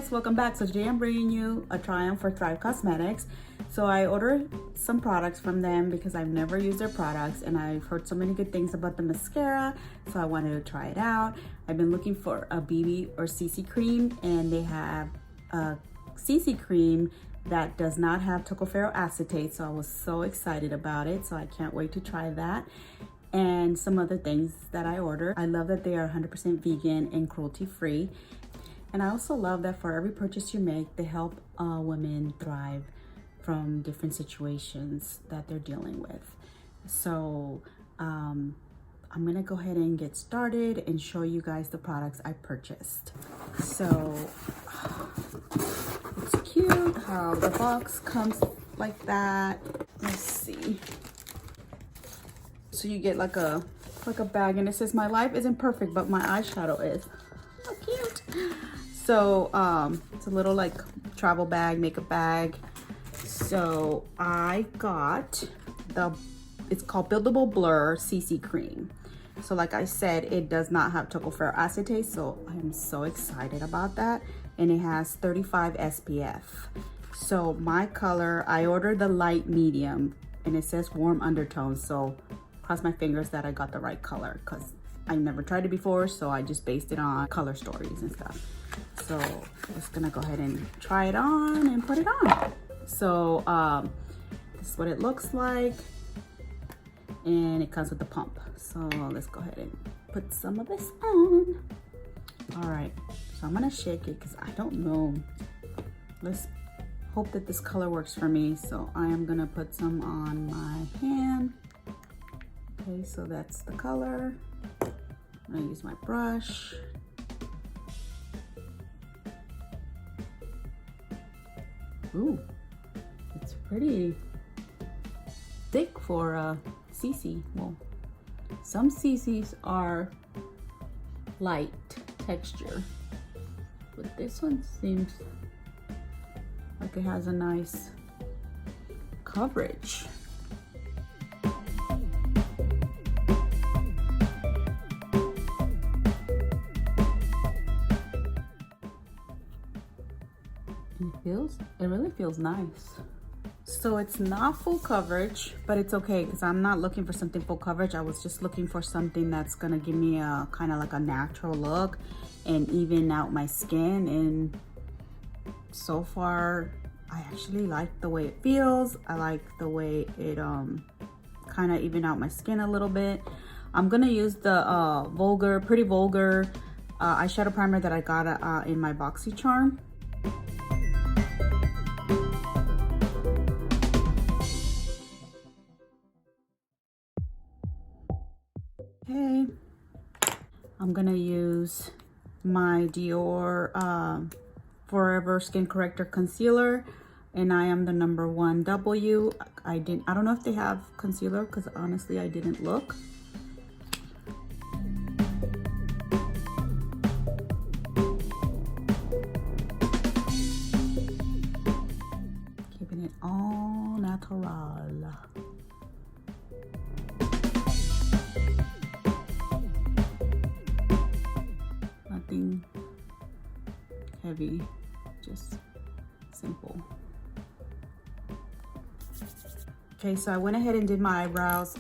guys, welcome back. So today I'm bringing you a try on for Thrive Causemetics. So I ordered some products from them because I've never used their products and I've heard so many good things about the mascara, so I wanted to try it out. I've been looking for a BB or CC cream, and they have a CC cream that does not have tocopheroacetate, so I was so excited about it. So I can't wait to try that. And some other things that I ordered. I love that they are 100% vegan and cruelty free. And I also love that for every purchase you make, they help women thrive from different situations that they're dealing with. So I'm gonna go ahead and get started and show you guys the products I purchased. So it's cute how the box comes like that. Let's see. So you get like a bag, and it says, "My life isn't perfect, but my eyeshadow is." How cute. So it's a little like travel bag, makeup bag. So I got it's called Buildable Blur CC Cream. So like I said, it does not have tocopheroacetate, so I'm so excited about that. And it has 35 SPF. So my color, I ordered the light medium, and it says warm undertones. So cross my fingers that I got the right color, because I never tried it before, so I just based it on color stories and stuff. So I'm just gonna go ahead and try it on and put it on. So this is what it looks like, and it comes with the pump. So let's go ahead and put some of this on. All right, so I'm gonna shake it because I don't know. Let's hope that this color works for me. So I am gonna put some on my hand. Okay, so that's the color. I'm gonna use my brush. Ooh, it's pretty thick for a CC. Well, some CCs are light texture, but this one seems like it has a nice coverage. It really feels nice. So it's not full coverage, but it's okay because I'm not looking for something full coverage. I was just looking for something that's gonna give me a kind of like a natural look and even out my skin. And so far, I actually like the way it feels. I like the way it kind of even out my skin a little bit. I'm gonna use the Pretty Vulgar eyeshadow primer that I got in my Boxycharm. Okay, I'm gonna use my Dior Forever Skin Corrector Concealer, and I am the number 1W. I don't know if they have concealer because honestly I didn't look. Keeping it all natural. Nothing heavy, just simple. Okay, so I went ahead and did my eyebrows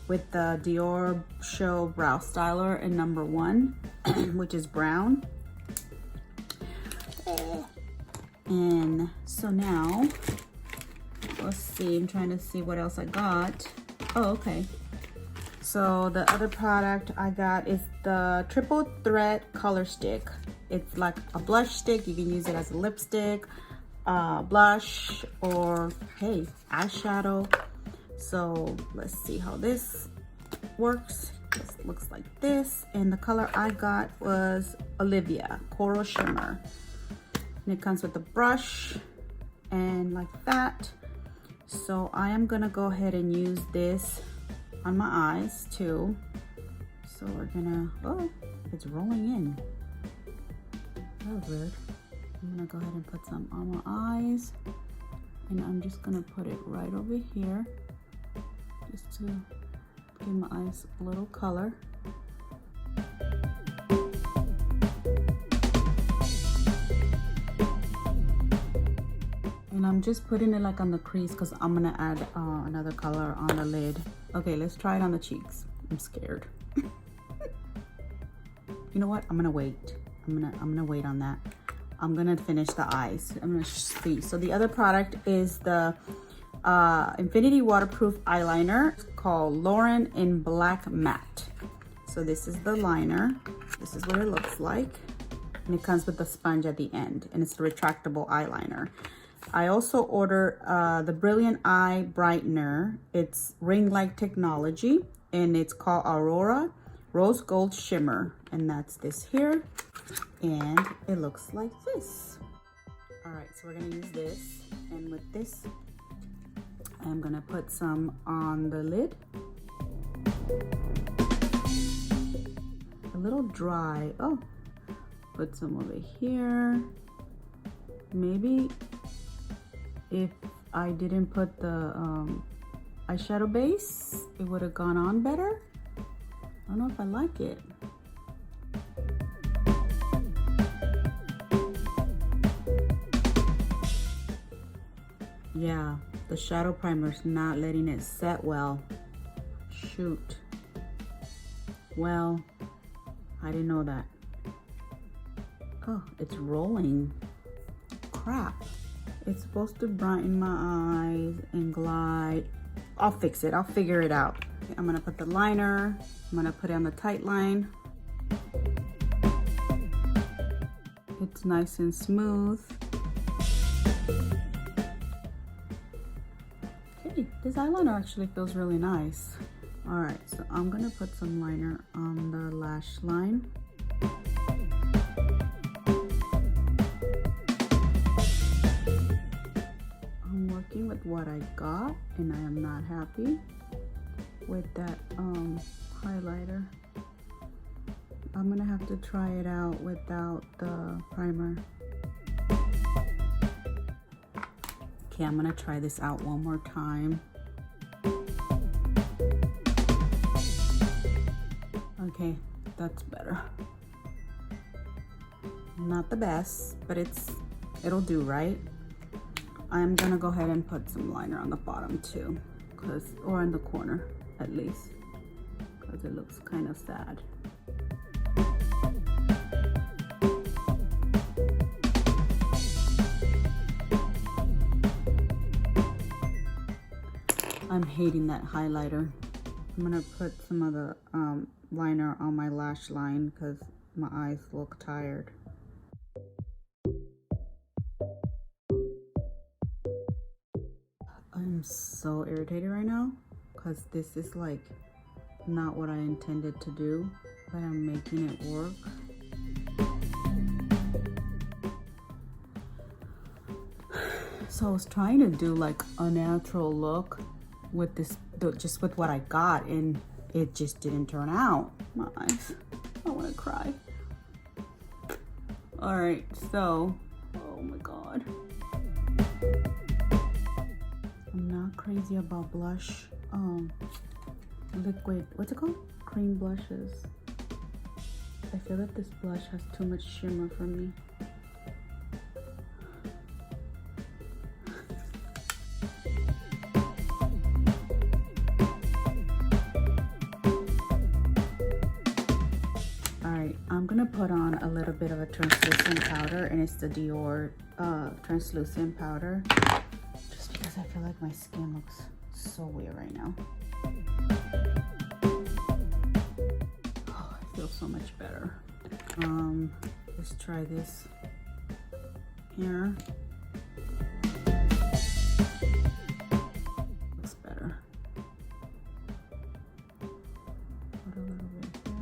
with the Dior Show Brow Styler in number 1, which is brown. And so now, let's see, I'm trying to see what else I got. Oh, okay. So the other product I got is the Triple Threat Color Stick. It's like a blush stick. You can use it as a lipstick, blush, or hey, eyeshadow. So let's see how this works. This looks like this, and the color I got was Olivia Coral Shimmer. And it comes with a brush and like that. So I am gonna go ahead and use this on my eyes too. So we're gonna, oh, it's rolling in. That was weird. I'm gonna go ahead and put some on my eyes, and I'm just gonna put it right over here just to give my eyes a little color. And I'm just putting it like on the crease because I'm gonna add another color on the lid. Okay, let's try it on the cheeks. I'm scared. You know what? I'm gonna wait. I'm gonna wait on that. I'm gonna finish the eyes. I'm gonna see. So the other product is the Infinity Waterproof Eyeliner. It's called Lauren in Black Matte. So this is the liner. This is what it looks like. And it comes with the sponge at the end. And it's the retractable eyeliner. I also ordered the Brilliant Eye Brightener. It's ring-like technology. And it's called Aurora Rose Gold Shimmer. And that's this here. And it looks like this. All right, so we're gonna use this. And with this, I'm gonna put some on the lid. A little dry. Oh, put some over here. Maybe if I didn't put the eyeshadow base, it would have gone on better. I don't know if I like it. Yeah, the shadow primer's not letting it set well. Shoot. Well, I didn't know that. Oh, it's rolling. Crap. It's supposed to brighten my eyes and glide. I'll fix it. I'll figure it out. I'm gonna put the liner. I'm gonna put it on the tight line. It's nice and smooth. Okay, this eyeliner actually feels really nice. All right, so I'm gonna put some liner on the lash line. I'm working with what I got, and I am not happy with that highlighter. I'm gonna have to try it out without the primer. Okay, I'm gonna try this out one more time. Okay, that's better. Not the best, but it'll do, right? I'm gonna go ahead and put some liner on the bottom too, or in the corner at least, because it looks kind of sad. I'm hating that highlighter. I'm gonna put some of the liner on my lash line because my eyes look tired. I'm so irritated right now because this is like not what I intended to do, but I'm making it work. So I was trying to do like a natural look with this, just with what I got, and it just didn't turn out. My eyes, I want to cry. All right, so, oh my God. I'm not crazy about blush, liquid, what's it called? Cream blushes. I feel that this blush has too much shimmer for me. I'm gonna put on a little bit of a translucent powder, and it's the Dior translucent powder, just because I feel like my skin looks so weird right now. Oh, I feel so much better. Let's try this here. Looks better. Put a little bit here.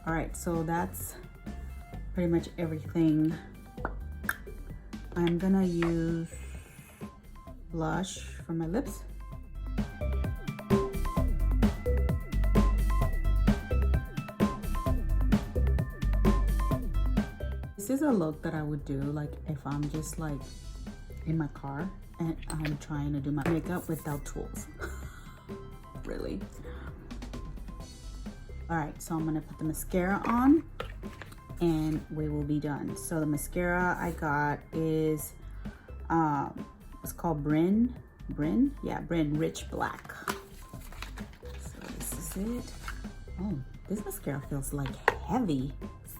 All right, so that's pretty much everything. I'm gonna use blush for my lips. This is a look that I would do like if I'm just like in my car and I'm trying to do my makeup without tools. Really. All right, so I'm gonna put the mascara on and we will be done. So the mascara I got is It's called Bryn. Yeah, Bryn Rich Black. So this is it. Oh, this mascara feels like heavy,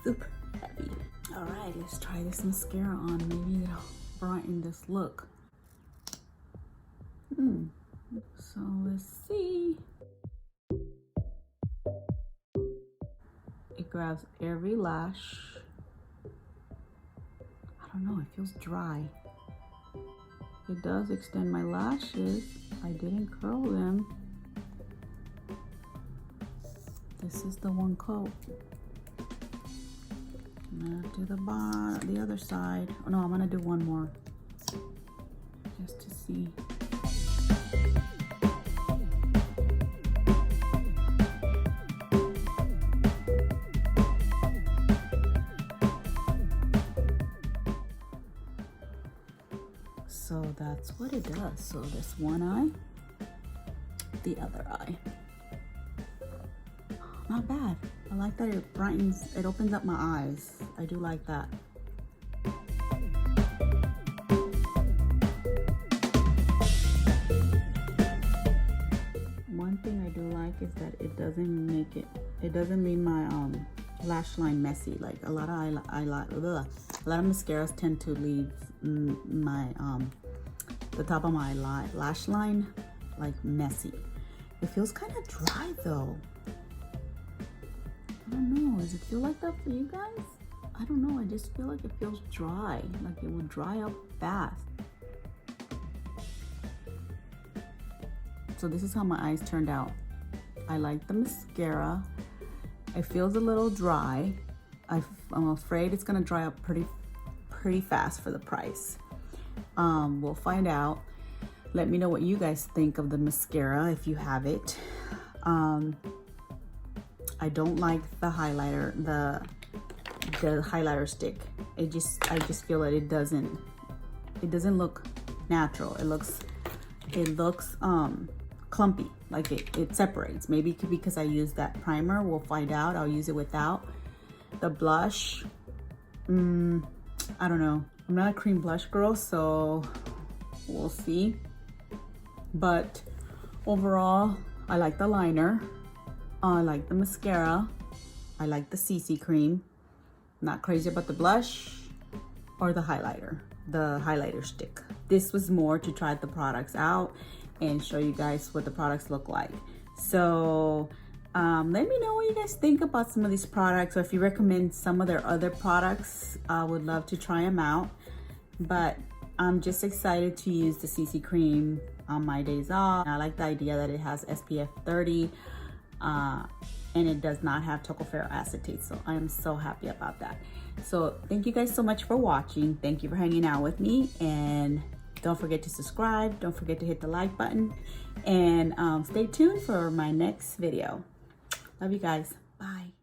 super heavy. All right, let's try this mascara on. Maybe it'll brighten this look. So let's see. It grabs every lash. I don't know, it feels dry. It does extend my lashes. I didn't curl them. This is the one coat. I'm gonna do the other side. Oh no, I'm gonna do one more just to see. So that's what it does. So this one eye, the other eye. Not bad. I like that it brightens, it opens up my eyes. I do like that. One thing I do like is that it doesn't leave my lash line messy. Like a lot of mascaras tend to leave my the top of my lash line like messy. It feels kind of dry though. I don't know, does it feel like that for you guys? I don't know, I just feel like it feels dry, like it will dry up fast. So this is how my eyes turned out. I like the mascara. It feels a little dry. I'm afraid it's gonna dry up pretty fast for the price. We'll find out. Let me know what you guys think of the mascara if you have it. I don't like the highlighter, the highlighter stick. I just feel that it doesn't look natural. It looks clumpy, like it separates. Maybe because I use that primer. We'll find out. I'll use it without. The blush, I don't know. I'm not a cream blush girl, so we'll see. But overall, I like the liner. I like the mascara. I like the CC cream. Not crazy about the blush or the highlighter stick. This was more to try the products out and show you guys what the products look like. So let me know what you guys think about some of these products, or if you recommend some of their other products. I would love to try them out, but I'm just excited to use the CC cream on my days off. I like the idea that it has SPF 30 and it does not have tocopheroacetate, so I am so happy about that. So thank you guys so much for watching. Thank you for hanging out with me, and don't forget to subscribe. Don't forget to hit the like button, and stay tuned for my next video. Love you guys. Bye.